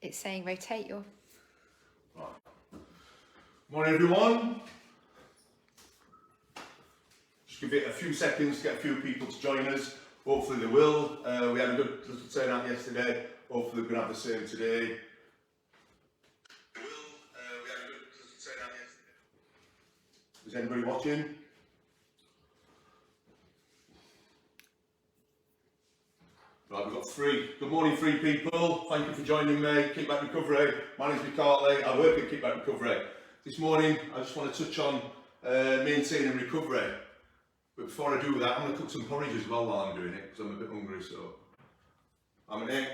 It's saying rotate your... Right. Morning everyone. Just give it a few seconds to get a few people to join us. Hopefully they will. We had a good little turnout yesterday. Hopefully we're going to have the same today. Is anybody watching? Right, we've got three. Good morning, three people. Thank you for joining me. Keep Back Recovery. My name's Mick Hartley. I work at Keep Back Recovery. This morning, I just want to touch on maintaining recovery. But before I do that, I'm going to cook some porridge as well while I'm doing it, because I'm a bit hungry, so I'm an egg.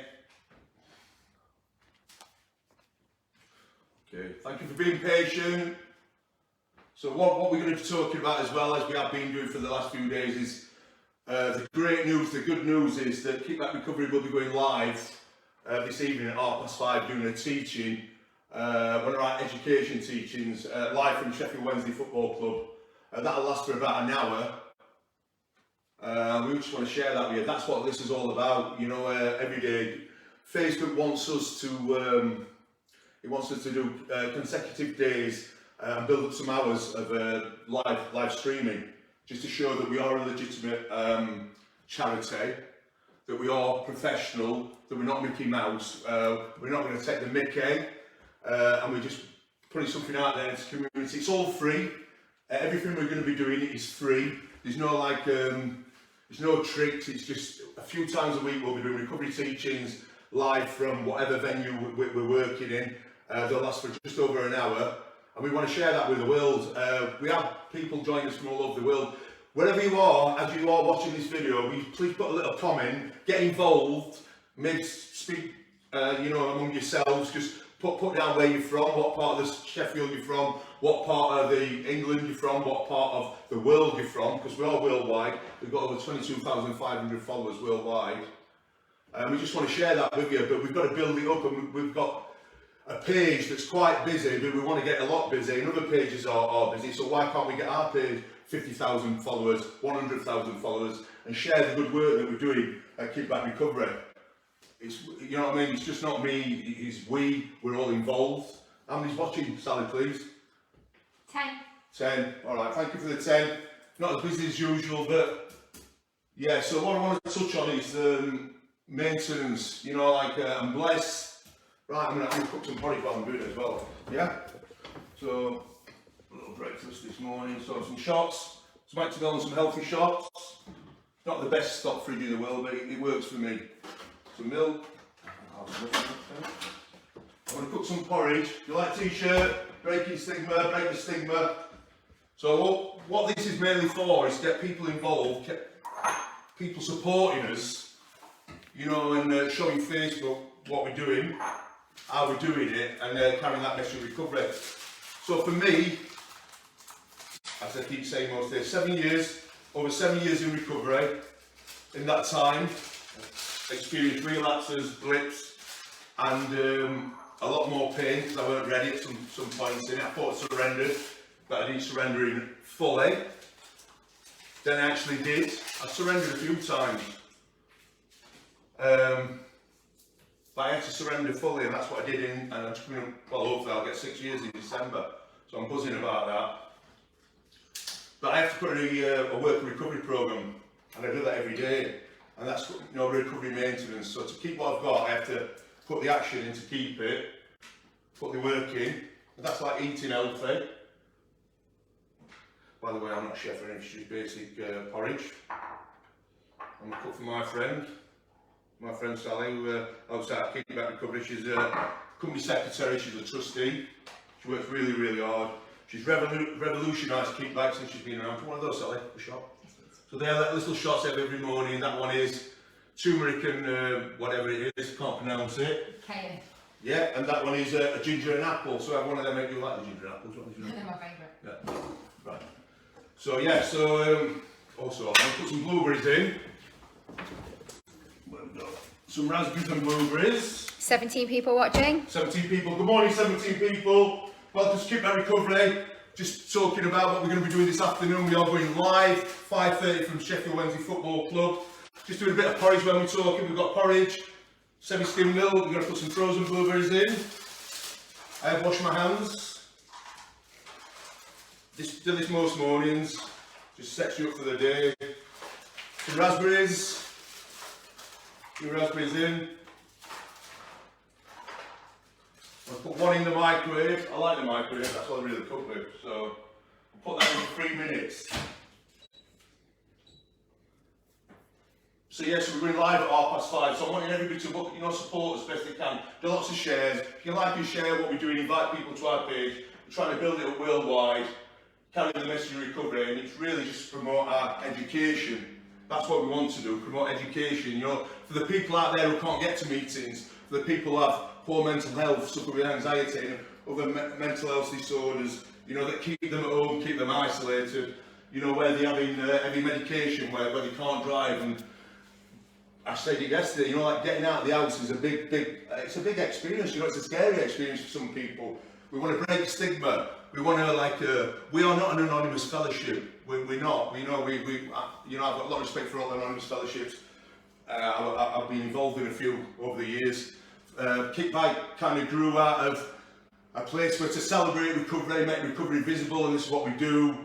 Okay, thank you for being patient. So what we're going to be talking about, as well as we have been doing for the last few days, is the great news, the good news is that Keep Back Recovery will be going live this evening at 5:30 doing a teaching, one of our education teachings, live from Sheffield Wednesday Football Club. That'll last for about an hour. We just want to share that with you. That's what this is all about. You know, every day Facebook wants us to do consecutive days and build up some hours of live streaming, just to show that we are a legitimate charity, that we are professional, that we're not Mickey Mouse, we're not going to take the Mickey, and we're just putting something out there into the community. It's all free. Everything we're going to be doing is free. There's no there's no tricks. It's just a few times a week we'll be doing recovery teachings live from whatever venue we're working in. They'll last for just over an hour. And we want to share that with the world. We have people joining us from all over the world. Wherever you are, as you are watching this video, please put a little comment, get involved, maybe speak, among yourselves. Just put down where you're from, what part of the Sheffield you're from, what part of the England you're from, what part of the world you're from, because we are worldwide. We've got over 22,500 followers worldwide. We just want to share that with you, but we've got to build it up, and we've got a page that's quite busy, but we want to get a lot busy, and other pages are busy, so why can't we get our page 50,000 followers, 100,000 followers, and share the good work that we're doing at Keep Back Recovery? It's, you know what I mean, it's just not me, it's we're all involved. How many's watching, Sally, please? 10. 10, alright, thank you for the 10. Not as busy as usual, but yeah, so what I want to touch on is maintenance, I'm blessed. Right, I'm going to cook some porridge while I'm doing it as well. Yeah? So, a little breakfast this morning. So, some shots. Some Activell and some healthy shots. Not the best stock fridge in the world, but it works for me. Some milk. I'm going to cook some porridge. If you like t-shirt, break the stigma. So, what this is mainly for is to get people involved, get people supporting us, and showing Facebook what we're doing, how we're doing it, and carrying that message of recovery. So for me, as I keep saying most days, over 7 years in recovery. In that time, experienced relapses, blips, and a lot more pain because I weren't ready at some points in it. I thought I surrendered, but I didn't surrender in fully. Then I actually did. I surrendered a few times. But I had to surrender fully, and that's what I did and I'm just going to, hopefully I'll get 6 years in December, so I'm buzzing about that. But I have to put a work and recovery programme, and I do that every day, and that's recovery maintenance. So to keep what I've got, I have to put the action in to keep it, put the work in, and that's like eating healthy. By the way, I'm not a chef or anything, it's just basic porridge. I'm going to cook for my friend Sally, who helps out Keep Back Recovery. She's a company secretary, she's a trustee. She works really, really hard. She's revolutionised Keep Back since she's been around. For one of those, Sally, the shot. So they're little shots every morning. That one is turmeric and whatever it is, can't pronounce it. Kale. Yeah, and that one is a ginger and apple. So I have one of them. Make you like the ginger and apples? They're my favourite. Yeah. Right. So yeah. Also I'm going to put some blueberries in. Some raspberries and blueberries. 17 people watching. 17 people. Good morning, 17 people. Welcome to Keep Back Recovery. Just talking about what we're going to be doing this afternoon. We are going live, 5:30 from Sheffield Wednesday Football Club. Just doing a bit of porridge when we're talking. We've got porridge, semi-skimmed milk. We're going to put some frozen blueberries in. I have washed my hands. Do this most mornings. Just sets you up for the day. Some raspberries. Two raspberries in. I'll put one in the microwave. I like the microwave, that's what I really cook with. So I'll put that in for 3 minutes. So yes, we're going live at 5:30. So I want everybody to support as best they can. Do lots of shares. If you like and share what we're doing, invite people to our page. We're trying to build it up worldwide, carry the message of recovery, and it's really just to promote our education. That's what we want to do, promote education. For the people out there who can't get to meetings, for the people who have poor mental health, suffer with anxiety and other mental health disorders, that keep them at home, keep them isolated, where they're having heavy medication, where they can't drive. And I said it yesterday, like getting out of the house is a big experience. It's a scary experience for some people. We want to break stigma. We want to we are not an anonymous fellowship. We're not. I've got a lot of respect for all the anonymous fellowships. I've been involved in a few over the years. Kickback kind of grew out of a place where to celebrate recovery, make recovery visible, and this is what we do.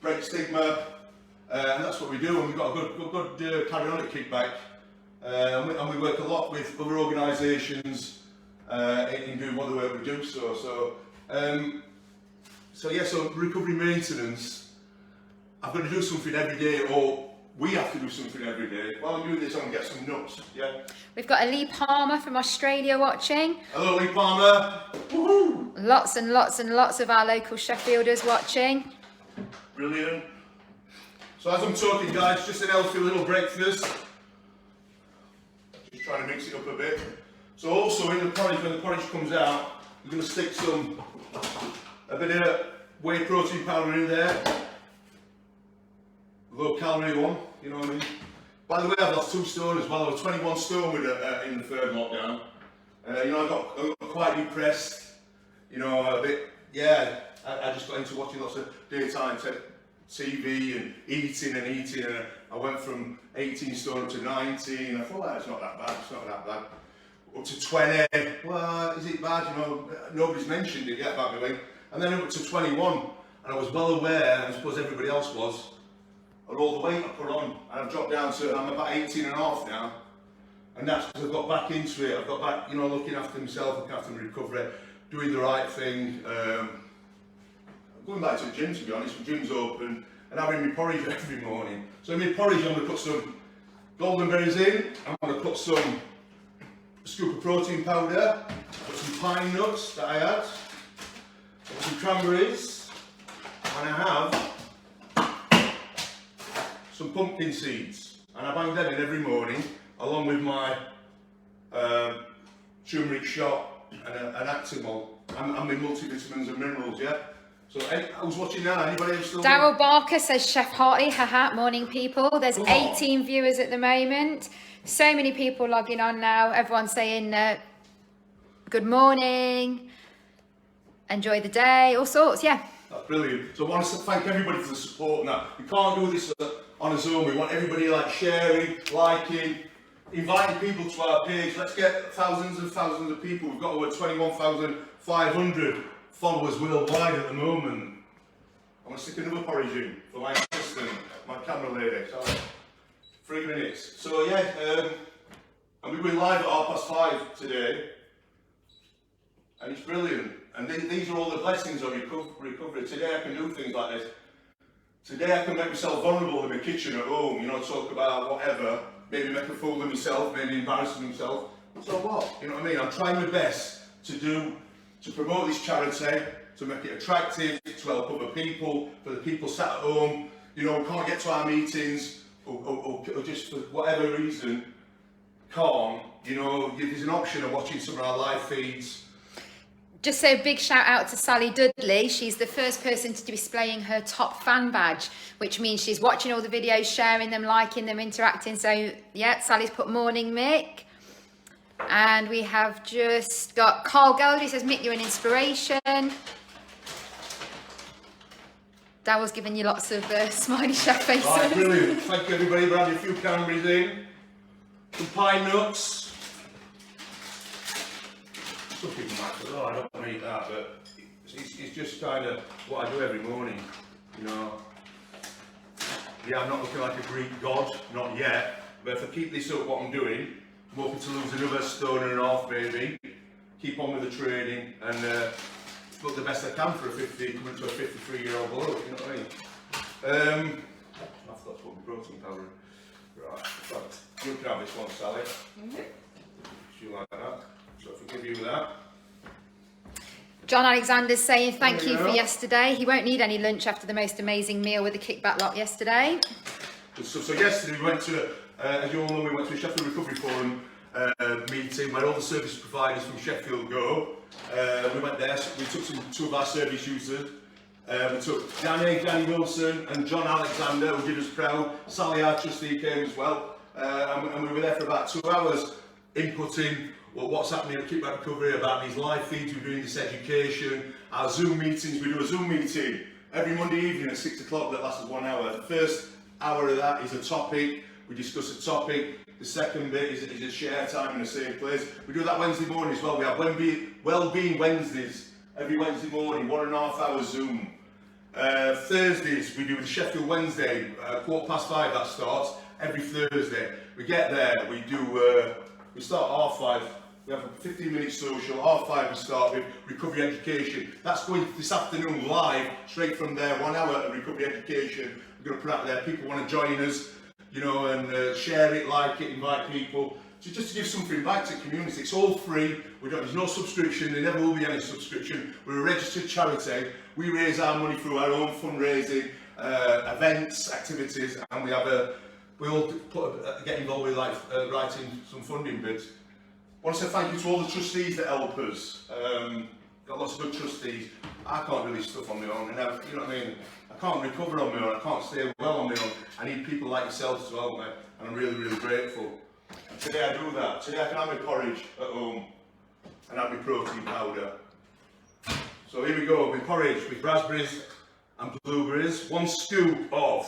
Break stigma. And that's what we do, and we've got a good carry on at Kickback, and we work a lot with other organisations in doing what the work we do. So recovery maintenance. I've got to do something every day, or we have to do something every day. While I'm doing this, I'm going to get some nuts. Yeah. We've got a Lee Palmer from Australia watching. Hello, Lee Palmer. Woohoo! Lots and lots and lots of our local Sheffielders watching. Brilliant. So as I'm talking, guys, just an healthy little breakfast. Just trying to mix it up a bit. So also in the porridge, when the porridge comes out, we're going to stick a bit of whey protein powder in there. Low calorie one, you know what I mean? By the way, I've lost 2 stone as well. I was 21 stone in the 3rd lockdown. I got quite depressed. A bit, yeah. I just got into watching lots of daytime TV and eating, and I went from 18 stone up to 19. I thought, it's not that bad, Up to 20, well, is it bad? Nobody's mentioned it yet about me weight. And then up to 21, and I was well aware, and I suppose everybody else was, of all the weight I put on. And I've dropped down to, I'm about 18 and a half now. And that's because I've got back into it. I've got back, looking after myself, looking after my recovery, doing the right thing. Going back to the gym, to be honest. The gym's open, and having my porridge every morning. So in my porridge, I'm going to put some golden berries in. I'm going to put a scoop of protein powder, put some pine nuts that I had, put some cranberries, and I have some pumpkin seeds. And I bang them in every morning, along with my turmeric shot and an Actimel, and my multivitamins and minerals, yeah? So I was watching now, anybody else still? Daryl Barker says, Chef Hartley, haha, morning people. There's 18 viewers at the moment. So many people logging on now. Everyone's saying good morning, enjoy the day, all sorts, yeah. That's brilliant. So I want to thank everybody for the support now. We can't do this on a Zoom. We want everybody sharing, liking, inviting people to our page. Let's get thousands and thousands of people. We've got over 21,500 followers worldwide at the moment. I'm going to stick another porridge in for my assistant, my camera lady. Sorry. 3 minutes. So yeah, and we've been live at 5:30 today, and it's brilliant. And these are all the blessings of recovery. Today I can do things like this. Today I can make myself vulnerable in my kitchen at home, talk about whatever, maybe make a fool of myself, maybe embarrass myself. So what? You know what I mean? I'm trying my best to promote this charity, to make it attractive, to help other people, for the people sat at home, who can't get to our meetings, or just for whatever reason can't, there's an option of watching some of our live feeds. Just so big shout out to Sally Dudley. She's the first person to be displaying her top fan badge, which means she's watching all the videos, sharing them, liking them, interacting. So yeah, Sally's put morning Mick. And we have just got Carl Gold, who says, Mick, you're an inspiration. Daryl's giving you lots of smiley chef faces. Right, brilliant. Thank you everybody for having a few cranberries in. Some pine nuts. some people might say, oh, I don't want to eat that, but it's just kind of what I do every morning, you know. Yeah, I'm not looking like a Greek god, not yet, but if I keep this up, what I'm doing, I'm hoping to lose another stone and a half maybe, keep on with the training, and look the best I can for a 50, coming to a 53-year-old bloke, you know what I mean? I forgot to put my protein powder in. Right, but you can have this one, Sally. You like that, so if I give you that. John Alexander's saying thank you for yesterday. He won't need any lunch after the most amazing meal with the kickback lot yesterday. So yesterday we went to, as you all know, we went to a Sheffield Recovery Forum meeting where all the service providers from Sheffield go. We went there, so we took two of our service users. We took Danny Wilson and John Alexander, who did us proud. Sally, our trustee, came as well. And we were there for about 2 hours inputting what's happening at Kickback Recovery, about these live feeds, we're doing this education, our Zoom meetings. We do a Zoom meeting every Monday evening at 6 o'clock that lasts 1 hour. The first hour of that is a topic, we discuss a topic. The second bit is a share time in the same place. We do that Wednesday morning as well. We have Wellbeing Wednesdays every Wednesday morning, 1.5 hours Zoom. Thursdays we do the Sheffield Wednesday, 5:15 that starts every Thursday. We get there, we start at 5:30, we have a 15-minute social, 5:30 we start with recovery education. That's going this afternoon live, straight from there, 1 hour of recovery education. We're going to put out there, people want to join us, you know, and share it, like it, invite people. So just to give something back to the community. It's all free, there's no subscription, there never will be any subscription. We're a registered charity, we raise our money through our own fundraising, events, activities, and we all get involved with writing some funding bids. I want to say thank you to all the trustees that help us. Got lots of good trustees. I can't do this stuff on my own, and you know what I mean? I can't recover on my own, I can't stay well on my own. I need people like yourselves to help me, and I'm really, really grateful. And today I do that. Today I can have my porridge at home, and have my protein powder. So here we go, with porridge with raspberries and blueberries. 1 scoop of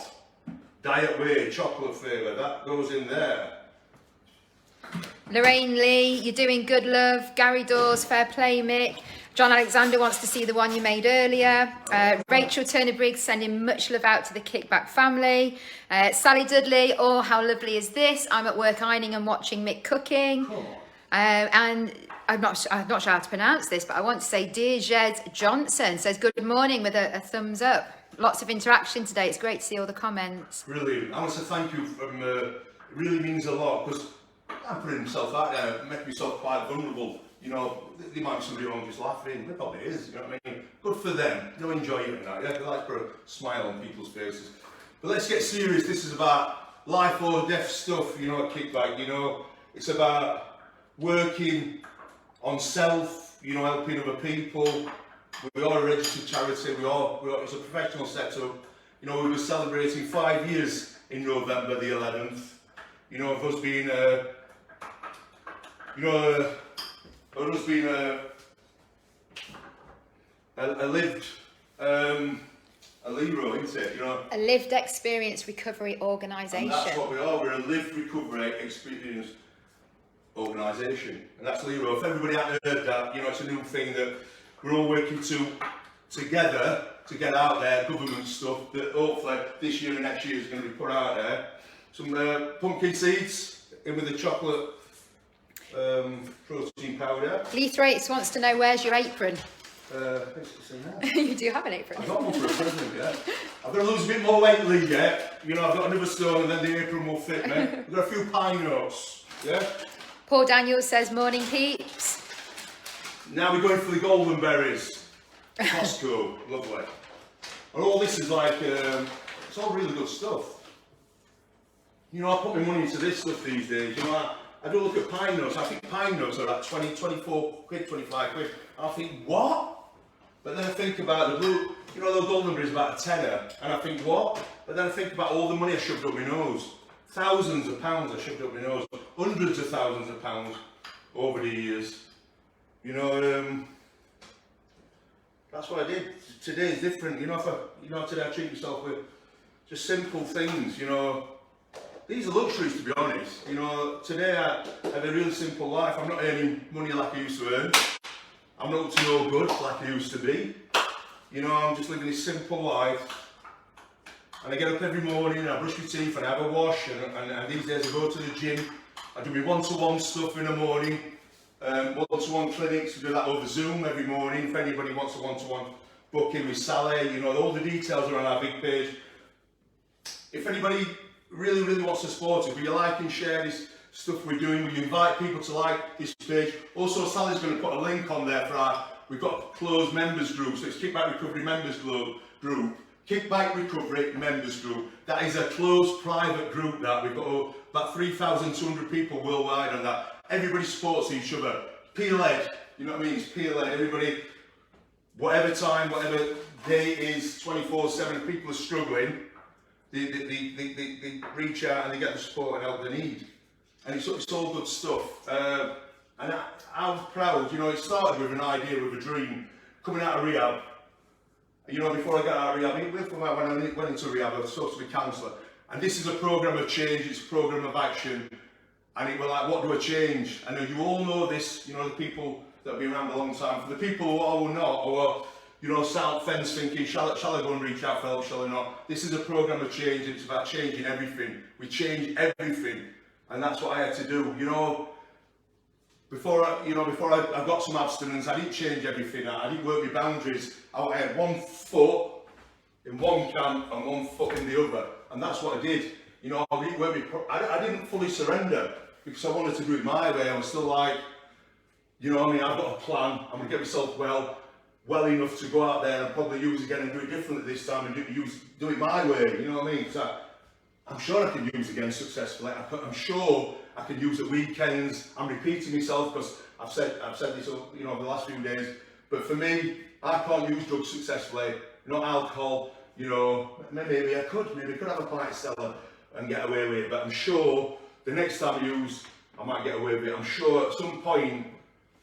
Diet Whey chocolate flavour, that goes in there. Lorraine Lee, you're doing good, love. Gary Dawes, fair play, Mick. John Alexander wants to see the one you made earlier. Rachel Turner-Briggs sending much love out to the Kickback family. Sally Dudley, oh, how lovely is this? I'm at work ironing and watching Mick cooking. And I'm not sure how to pronounce this, but I want to say Dear Jed Johnson says good morning with a thumbs up. Lots of interaction today. It's great to see all the comments. Brilliant. I want to thank you. It really means a lot, because I'm putting myself out there, making myself quite vulnerable. You know, there might be somebody who just laughing. There probably is. You know what I mean? Good for them. You know, enjoy it and that. Yeah, they like for a smile on people's faces. But let's get serious. This is about life or death stuff. You know, at Kickback. You know, it's about working on self. You know, helping other people. We are a registered charity, it's a professional setup. You know, we were celebrating 5 years in November the 11th. You know, of us being a lived, a LERO, isn't it? You know? A lived experience recovery organisation. And that's what we are, we're a lived recovery experience organisation. And that's LERO. If everybody hadn't heard that, you know, it's a new thing that we're all working together to get out there, government stuff that hopefully this year and next year is going to be put out there. Some pumpkin seeds in with the chocolate protein powder. Lee Thrates wants to know, where's your apron? It's in there. You do have an apron. I've got one for a present, yeah. I've got to lose a bit more weight, Lee, yet. You know, I've got another stone and then the apron will fit me. I've got a few pine nuts, yeah. Paul Daniels says, morning peeps. Now we're going for the golden berries. Costco, lovely. And all this is like, it's all really good stuff. You know, I put my money into this stuff these days. You know, I do look at pine nuts. I think pine nuts are like 20, 24 quid, 25 quid. And I think, what? But then I think about the blue, you know, the golden berries about a tenner. And I think, what? But then I think about all the money I shoved up my nose. Thousands of pounds I shoved up my nose. Hundreds of thousands of pounds over the years. You know, that's what I did. Today is different. You know, today I treat myself with just simple things. You know, these are luxuries, to be honest. You know, today I have a really simple life. I'm not earning money like I used to earn. I'm not up to no good like I used to be. You know, I'm just living this simple life. And I get up every morning and I brush my teeth and I have a wash, and these days I go to the gym. I do my one-to-one stuff in the morning, one-to-one clinics. We do that over Zoom every morning. If anybody wants a one-to-one booking with Sally, you know, all the details are on our big page. If anybody really wants to support us, will you like and share this stuff we're doing? Will you invite people to like this page? Also, Sally's going to put a link on there for we've got a closed members group, so it's Kickback Recovery Members Group. Kickback Recovery Members Group. That is a closed private group that we've got about 3,200 people worldwide on that. Everybody supports each other. Peer-led, you know what I mean? It's peer-led. Everybody, whatever time, whatever day it is, 24/7, if people are struggling, they reach out and they get the support and help they need. And it's all good stuff. And I'm proud, you know, it started with an idea, with a dream, coming out of rehab. You know, before I got out of rehab, when I went into rehab, I was supposed to be a counsellor. And this is a programme of change, it's a programme of action. And it was like, what do I change? I know you all know this, you know, the people that have been around a long time. For the people who are not, or you know, sat out fence thinking, shall I go and reach out for help, shall I not? This is a programme of change, it's about changing everything. We change everything. And that's what I had to do, you know. Before I got some abstinence, I didn't change everything. I didn't work my boundaries. I had 1 foot in one camp and 1 foot in the other, and that's what I did. You know, I didn't work I didn't fully surrender because I wanted to do it my way. I was still like, you know what I mean, I've got a plan. I'm going to get myself well enough to go out there and probably use again and do it differently this time and do it my way. You know what I mean? So I'm sure I can use again successfully. I'm sure I can use at weekends. I'm repeating myself because I've said this, you know, over the last few days. But for me, I can't use drugs successfully. Not alcohol. You know, maybe I could have a pint of Stella and get away with it. But I'm sure the next time I use, I might get away with it. I'm sure at some point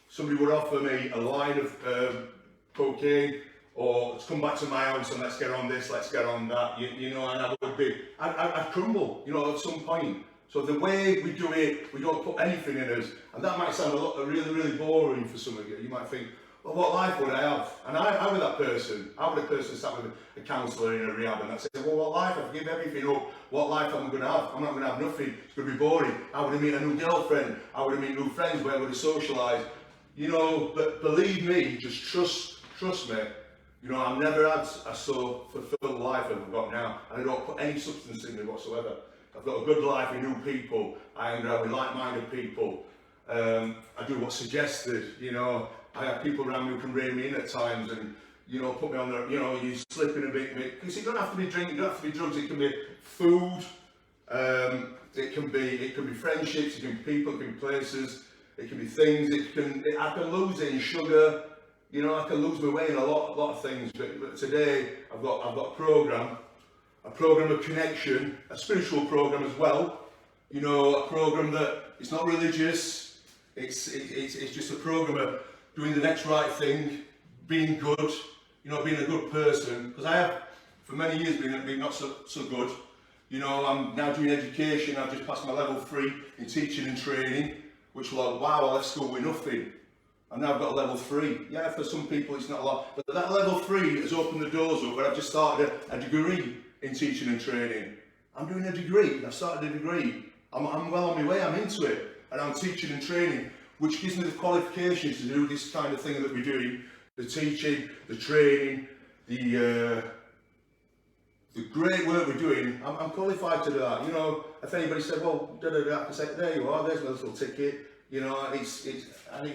somebody would offer me a line of cocaine, or let's come back to my house and let's get on this, let's get on that. You know, and I'd crumble. You know, at some point. So the way we do it, we don't put anything in us, and that might sound really boring for some of you. You might think, well, what life would I have? And I was that person. I was a person sat with a counsellor in a rehab, and I said, well, what life? I've given everything up. What life am I going to have? I'm not going to have nothing. It's going to be boring. I would have met a new girlfriend. I would have met new friends. Where would I socialise? You know, but believe me, just trust me. You know, I've never had a so fulfilled life as I've got now, and I don't put any substance in me whatsoever. I've got a good life with new people. I hang around with like-minded people. I do what's suggested. You know, I have people around me who can rein me in at times, and you know, put me on the, you know, you slipping a bit. Because it don't have to be drink, it don't have to be drugs. It can be food. It can be friendships. It can be people. It can be places. It can be things. I can lose it in sugar. You know, I can lose my way in a lot of things. But today I've got a program of connection, a spiritual program as well. You know, a program that it's not religious. It's just a program of doing the next right thing, being good. You know, being a good person. Because I have for many years been not so good. You know, I'm now doing education. I've just passed my level 3 in teaching and training, which was like, wow, I left school with nothing. And now I've got a level 3. Yeah, for some people it's not a lot. But that level 3 has opened the doors up where I've just started a degree in teaching and training. I'm doing a degree. I've started a degree. I'm well on my way. I'm into it. And I'm teaching and training, which gives me the qualifications to do this kind of thing that we're doing. The teaching, the training, the great work we're doing. I'm qualified to do that. You know, if anybody said, well, I can say, there you are, there's my little ticket. You know, I think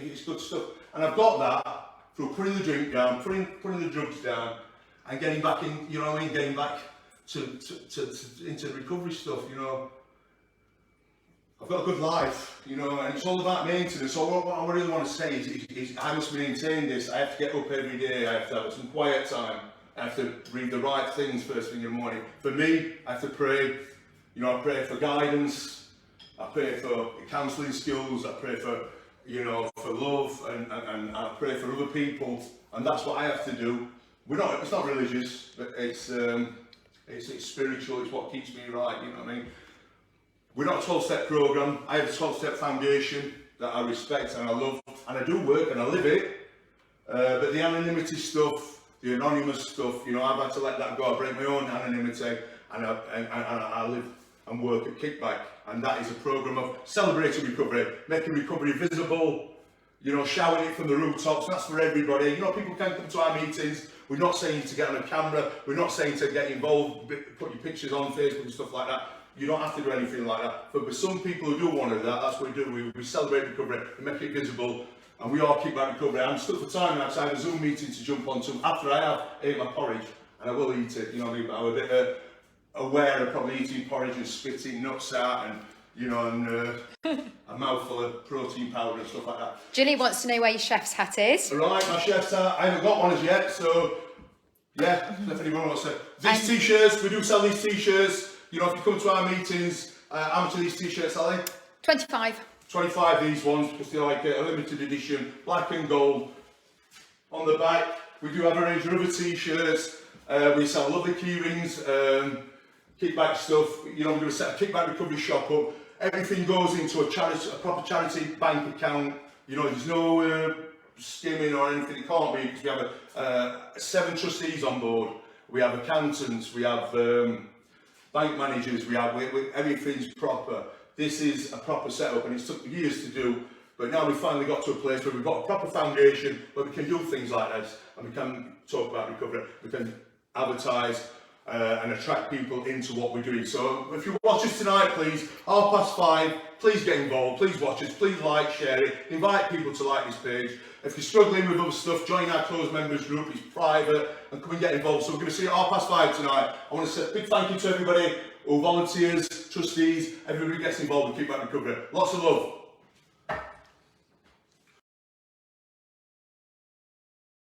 it's good stuff. And I've got that through putting the drink down, putting the drugs down, and getting back in, you know what I mean, getting back into recovery stuff, you know. I've got a good life, you know, and it's all about maintenance. So what I really want to say is I must maintain this. I have to get up every day. I have to have some quiet time. I have to read the right things first thing in the morning. For me, I have to pray. You know, I pray for guidance. I pray for counselling skills. I pray for, you know, for love, and I pray for other people. And that's what I have to do. It's not religious, but it's spiritual. It's what keeps me right. You know what I mean? We're not a 12-step program. I have a 12-step foundation that I respect and I love, and I do work and I live it. But the anonymity stuff, the anonymous stuff, you know, I've had to let that go. I break my own anonymity, and I live and work at Kickback, and that is a programme of celebrating recovery, making recovery visible, you know, shouting it from the rooftops. That's for everybody. You know, people can come to our meetings. We're not saying to get on a camera. We're not saying to get involved, put your pictures on Facebook and stuff like that. You don't have to do anything like that. But for some people who do want to do that, that's what we do. We celebrate recovery, we make it visible, and we all keep that recovery. I'm stuck for time outside a Zoom meeting to jump onto after I have ate my porridge, and I will eat it, you know what I mean? But I'm a bit aware of probably eating porridge and spitting nuts out, and you know, and a mouthful of protein powder and stuff like that. Julie wants to know where your chef's hat is. Right, my chef's hat. I haven't got one as yet, so yeah, if anyone wants to. These t-shirts, we do sell these t-shirts. You know, if you come to our meetings, how much are these t-shirts, Ali? 25. 25 these ones, because they're like a limited edition, black and gold. On the back, we do have a range of other t-shirts. We sell lovely key rings, kickback stuff. You know, we're going to set a kickback recovery shop up. Everything goes into a proper charity bank account. You know, there's no skimming or anything. It can't be, because we have 7 trustees on board. We have accountants. We have bank managers. We have everything's proper. This is a proper setup, and it took years to do. But now we've finally got to a place where we've got a proper foundation where we can do things like this, and we can talk about recovery. We can advertise and attract people into what we're doing. So if you watch us tonight, please, 5:30, please get involved, please watch us, please like, share it, invite people to like this page. If you're struggling with other stuff, join our closed members group, it's private, and come and get involved. So we're going to see you at 5:30 tonight. I want to say a big thank you to everybody who volunteers, trustees, everybody gets involved and keep that recovery. Lots of love.